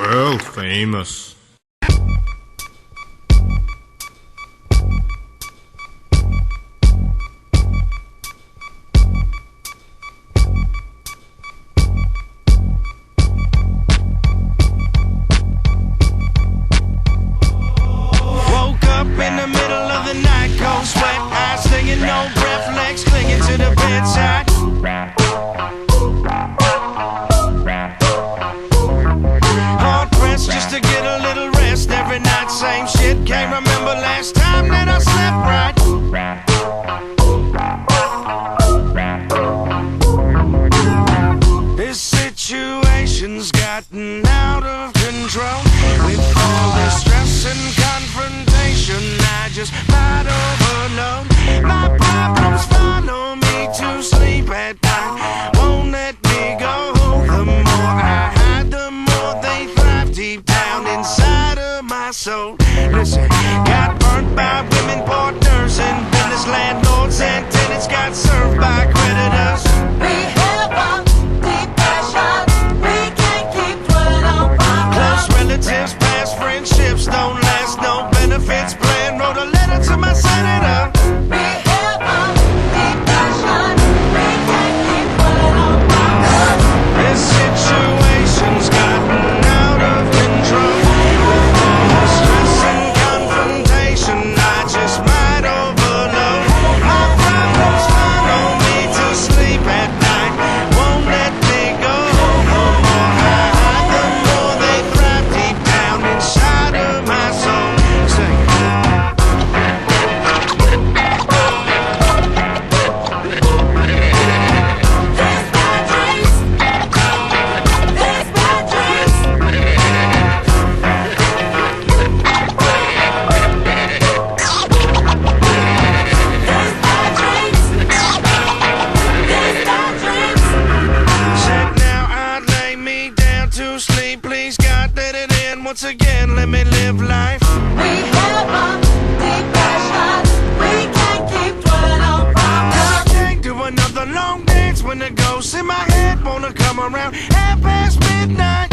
World famous. Woke up in the middle of the night, cold sweat, eyes stinging, no breath, legs clinging to the bedside. Hard pressed just to get a little rest every night, same shit. Can't remember last time that I slept right. This situation's gotten out of control. With all this stress and confrontation, I just might overload. My problems follow me to sleep at night, won't let me go. The more I hide, the more they thrive deep down inside of my soul. Listen, got burnt by women partners and business landlords and tenants, got served by creditors. We have a depression, we can't keep dwelling on problems. Close relatives, past friendships don't last, no benefits plan. Wrote a letter to my senator. We have a depression, we can't keep dwelling on problems. This situation's gotten out of control. The stress and confrontation, I just might overload. My problems follow me to sleep at night, won't let me go. The more I hide, the more they thrive deep down inside of my soul. Sing. These bad dreams, these bad dreams. These bad dreams, these bad dreams. Said now I'd lay me down to sleep. Please God, let it end once again. Let me live life. We have a depression, we can't keep dwelling on problems. Can't do another long dance when the ghosts in my head wanna come around midnight.